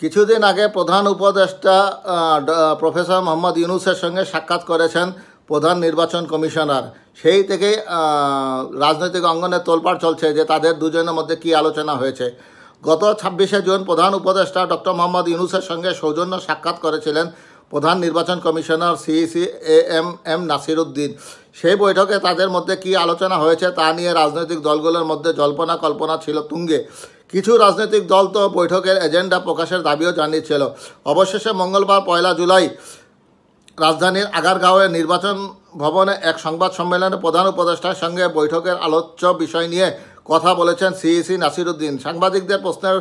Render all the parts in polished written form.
কিছুদিন আগে প্রধান উপদেষ্টা প্রফেসর মোহাম্মদ ইউনূসের সঙ্গে সাক্ষাৎ করেছেন প্রধান নির্বাচন কমিশনার। সেই থেকেই রাজনৈতিক অঙ্গনে তোলপাড় চলছে যে তাদের দুজনের মধ্যে কী আলোচনা হয়েছে। গত 26শে জুন প্রধান উপদেষ্টা ডক্টর মোহাম্মদ ইউনূসের সঙ্গে সৌজন্য সাক্ষাৎ করেছিলেন প্রধান নির্বাচন commissioner CEC am Nasir Uddin. সেই বৈঠকে তাদের মধ্যে কী আলোচনা হয়েছে তা নিয়ে রাজনৈতিক দলগুলোর মধ্যে জল্পনা কল্পনা ছিল তুঙ্গে। কিছু রাজনৈতিক দল তো বৈঠকের এজেন্ডা প্রকাশের দাবিও জানিয়েছিল। অবশেষে মঙ্গলবার 1 জুলাই রাজধানীর আগারগাঁওয়ে নির্বাচন ভবনে এক সংবাদ সম্মেলনে প্রধান উপদেষ্টার সঙ্গে বৈঠকের আলোচ্য বিষয় নিয়ে কথা বলেছেন সিইসি নাসির উদ্দিন। সাংবাদিকদের প্রশ্নের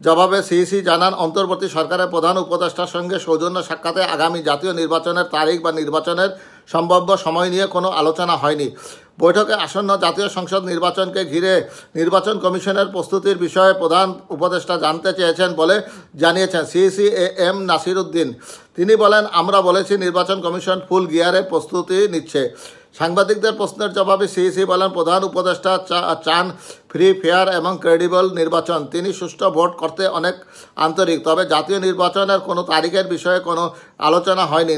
জবাবে সিইসি জানান, অন্তর্বর্তী সরকারের প্রধান উপদেষ্টার সঙ্গে সৌজন্য সাক্ষাতে আগামী জাতীয় নির্বাচনের তারিখ বা নির্বাচনের সম্ভাব্য সময় নিয়ে কোনো আলোচনা হয়নি। বৈঠকে আসন্ন জাতীয় সংসদ নির্বাচনকে ঘিরে নির্বাচন কমিশনের প্রস্তুতির বিষয়ে প্রধান উপদেষ্টা জানতে চেয়েছেন বলে জানিয়েছেন সিইসি এএম নাসির উদ্দিন। তিনি বলেন, আমরা বলেছি নির্বাচন কমিশন ফুল গিয়ারে প্রস্তুতি নিচ্ছে। সাংবাদিকদের প্রশ্নের জবাবে সিইসি বলেন, প্রধান উপদেষ্টা চান ফ্রি, ফেয়ার এবং ক্রেডিবল নির্বাচন। তিনি সুষ্ঠু ভোট করতে অনেক আন্তরিক, তবে জাতীয় নির্বাচনের কোনো তারিখের বিষয়ে কোনো আলোচনা হয়নি।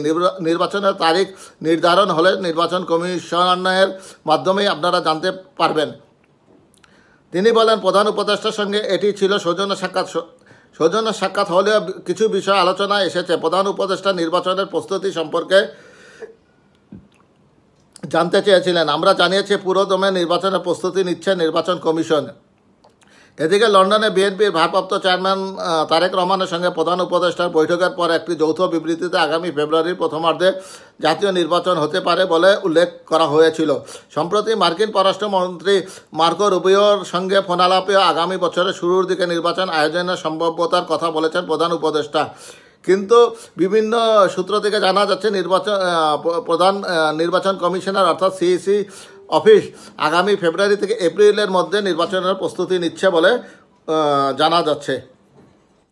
নির্বাচনের তারিখ নির্ধারণ হলে নির্বাচন কমিশনের মাধ্যমেই আপনারা জানতে পারবেন। তিনি বলেন, প্রধান উপদেষ্টার সঙ্গে এটি ছিল সৌজন্য সাক্ষাৎ। সৌজন্য সাক্ষাৎ হলেও কিছু বিষয় আলোচনায় এসেছে। প্রধান উপদেষ্টা নির্বাচনের প্রস্তুতি সম্পর্কে জানতে চেয়েছিলেন। আমরা জানিয়েছি পুরোদমে নির্বাচনের প্রস্তুতি নিচ্ছে নির্বাচন কমিশন। এদিকে লন্ডনে বিএনপির ভারপ্রাপ্ত চেয়ারম্যান তারেক রহমানের সঙ্গে প্রধান উপদেষ্টার বৈঠকের পর একটি যৌথ বিবৃতিতে আগামী ফেব্রুয়ারির প্রথমার্ধে জাতীয় নির্বাচন হতে পারে বলে উল্লেখ করা হয়েছিল। সম্প্রতি মার্কিন পররাষ্ট্রমন্ত্রী মার্কো রুবিওর সঙ্গে ফোনালাপে আগামী বছরের শুরুর দিকে নির্বাচন আয়োজনের সম্ভাব্যতার কথা বলেছেন প্রধান উপদেষ্টা। কিন্তু বিভিন্ন সূত্র থেকে জানা যাচ্ছে প্রধান নির্বাচন কমিশনার অর্থাৎ সিইসি অফিস আগামী ফেব্রুয়ারি থেকে এপ্রিলের মধ্যে নির্বাচনের প্রস্তুতি নিচ্ছে বলে জানা যাচ্ছে।